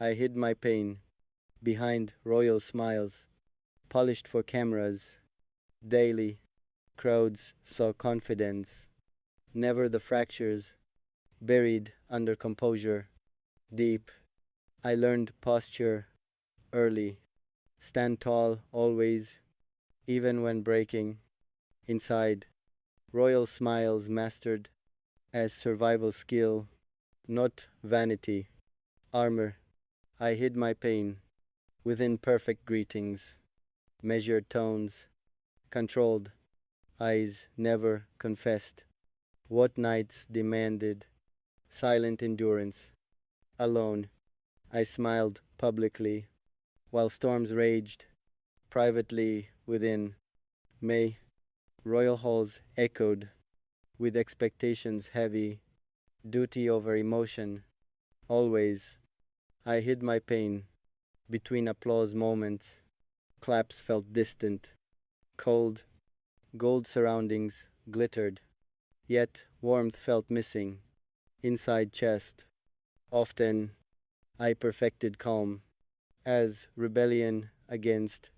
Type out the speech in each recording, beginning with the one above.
I hid my pain behind royal smiles, polished for cameras. Daily, crowds saw confidence, never the fractures, buried under composure. Deep, I learned posture early. Stand tall always, even when breaking. Inside, royal smiles mastered as survival skill, not vanity. Armor, I hid my pain within perfect greetings, measured tones, controlled eyes never confessed. What nights demanded silent endurance. Alone, I smiled publicly, while storms raged privately within. May royal halls echoed with expectations heavy, duty over emotion. Always, I hid my pain between applause moments. Claps felt distant, cold, gold surroundings glittered, yet warmth felt missing. Inside chest, often I perfected calm as rebellion against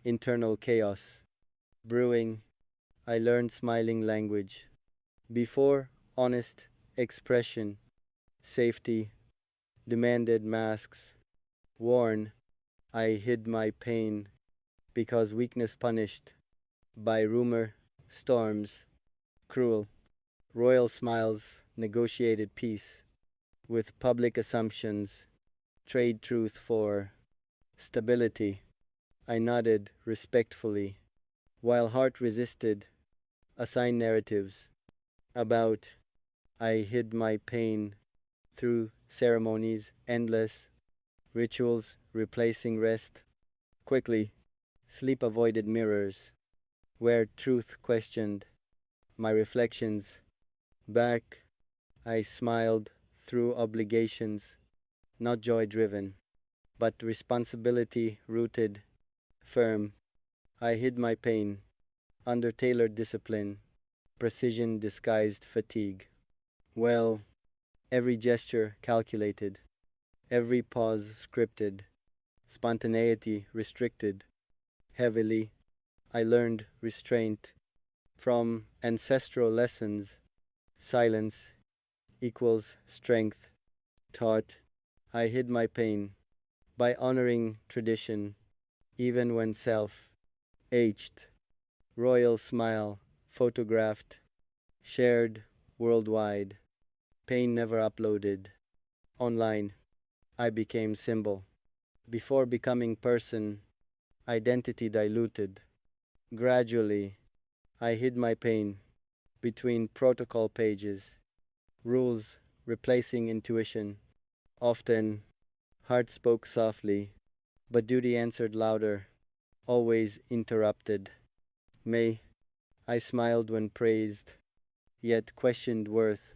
internal chaos. Brewing, I learned smiling language. Before honest expression, safety demanded masks. Worn, I hid my pain because weakness punished by rumor, storms, cruel. Royal smiles negotiated peace with public assumptions, trade truth for stability. I nodded respectfully, while heart resisted, assigned narratives about I hid my pain through ceremonies, endless rituals replacing rest. Quickly, sleep avoided mirrors, where truth questioned my reflections. Back, I smiled through obligations, not joy driven, but responsibility rooted, firm. I hid my pain under tailored discipline, precision disguised fatigue. Well, every gesture calculated, every pause scripted, spontaneity restricted. Heavily, I learned restraint from ancestral lessons. Silence equals strength. Taught, I hid my pain by honoring tradition, even when self aged. Royal smile, photographed, shared worldwide. Pain never uploaded. Online, I became symbol. Before becoming person, identity diluted. Gradually, I hid my pain between protocol pages, rules replacing intuition. Often, heart spoke softly, but duty answered louder, always interrupted. May, I smiled when praised, yet questioned worth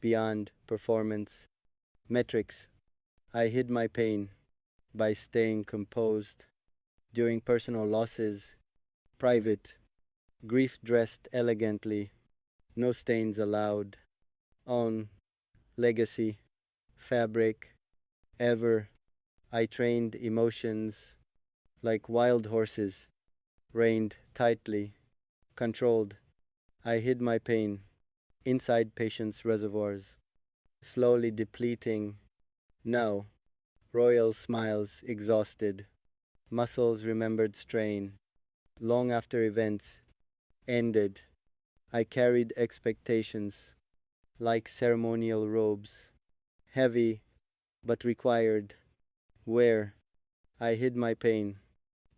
beyond performance. Metrics, I hid my pain by staying composed during personal losses. Private, grief dressed elegantly, no stains allowed. On legacy, fabric, ever, I trained emotions like wild horses, reined tightly, controlled. I hid my pain inside patience reservoirs, slowly depleting. Now, royal smiles exhausted, muscles remembered strain. Long after events ended, I carried expectations like ceremonial robes, heavy but required. Where I hid my pain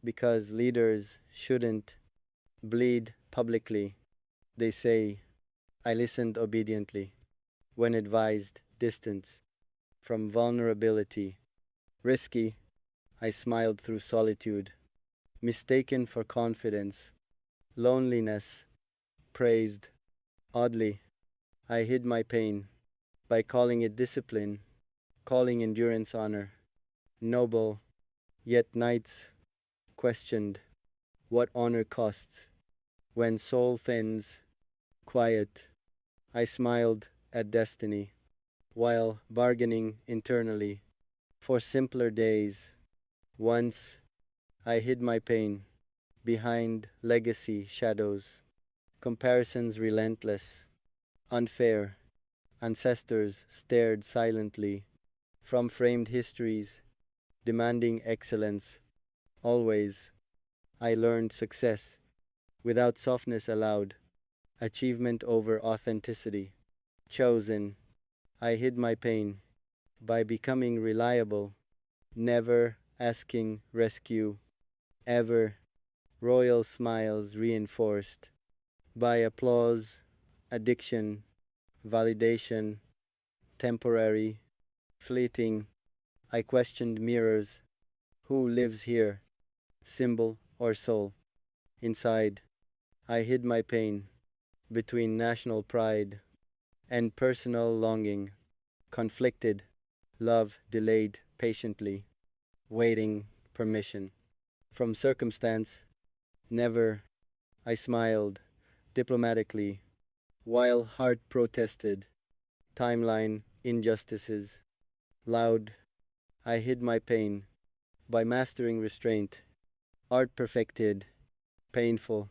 because leaders shouldn't bleed publicly. They say I listened obediently when advised distance from vulnerability. Risky, I smiled through solitude, mistaken for confidence. Loneliness, praised. Oddly, I hid my pain by calling it discipline, calling endurance honor. Noble, yet nights questioned what honor costs. When soul thins, quiet, I smiled at destiny while bargaining internally for simpler days. Once I hid my pain behind legacy shadows, comparisons relentless, unfair. Ancestors stared silently from framed histories, demanding excellence. Always I learned success without softness allowed, achievement over authenticity. Chosen, I hid my pain by becoming reliable, never asking rescue, ever royal smiles reinforced by applause, addiction, validation, temporary, fleeting. I questioned mirrors. Who lives here? Symbol or soul? Inside, I hid my pain between national pride and personal longing, conflicted, love delayed patiently, waiting permission. From circumstance, never I smiled diplomatically, while heart protested, timeline injustices. Loud, I hid my pain by mastering restraint, art perfected, painful,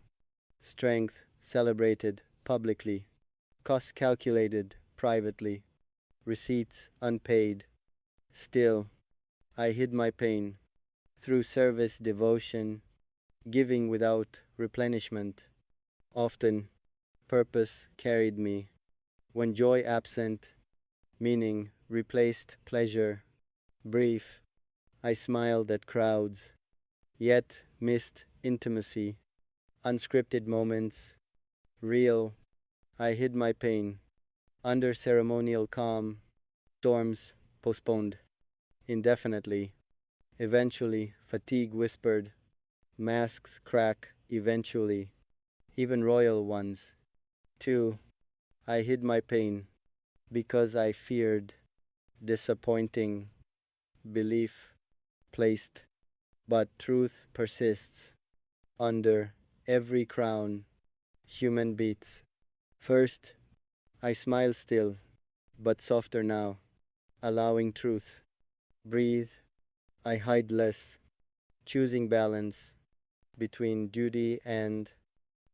strength celebrated publicly, costs calculated privately, receipts unpaid. Still, I hid my pain through service devotion, giving without replenishment. Often, purpose carried me. When joy absent, meaning replaced pleasure. Brief, I smiled at crowds, yet missed intimacy. Unscripted moments, real, I hid my pain. Under ceremonial calm, storms postponed indefinitely. Eventually, fatigue whispered, masks crack eventually, even royal ones. 2. I hid my pain because I feared disappointing belief placed, but truth persists under every crown human beats. First, I smile still, but softer now, allowing truth. Breathe, I hide less, choosing balance between duty and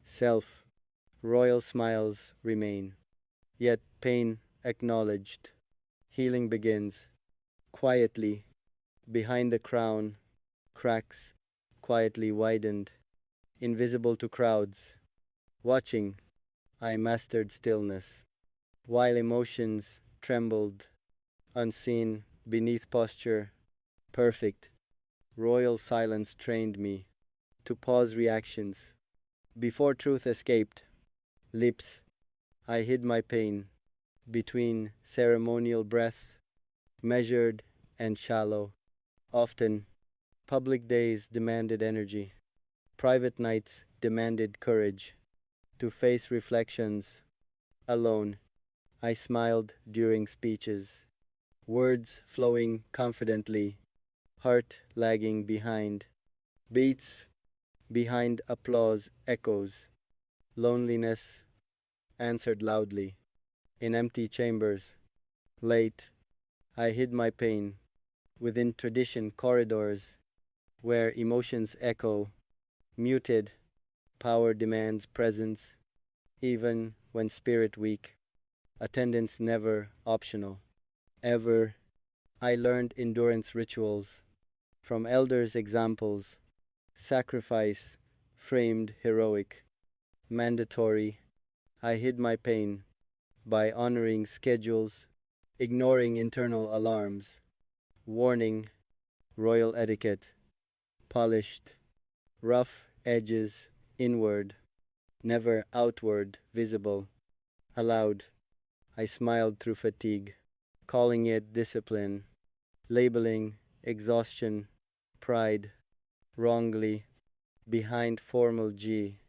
self. Royal smiles remain, yet pain acknowledged. Healing begins quietly behind the crown, cracks quietly widened, invisible to crowds. Watching, I mastered stillness, while emotions trembled, unseen beneath posture, perfect. Royal silence trained me to pause reactions. Before truth escaped, lips, I hid my pain between ceremonial breaths, measured and shallow. Often, public days demanded energy, private nights demanded courage. To face reflections alone, I smiled during speeches, words flowing confidently, heart lagging behind, beats behind applause echoes, loneliness answered loudly. In empty chambers, late, I hid my pain within tradition corridors where emotions echo, muted, power demands presence, even when spirit weak, attendance never optional. Ever, I learned endurance rituals from elders' examples, sacrifice framed heroic, mandatory. I hid my pain by honoring schedules, ignoring internal alarms, warning, royal etiquette, polished, rough edges inward, never outward visible. Aloud, I smiled through fatigue, calling it discipline, labeling exhaustion, pride, wrongly, behind formal G.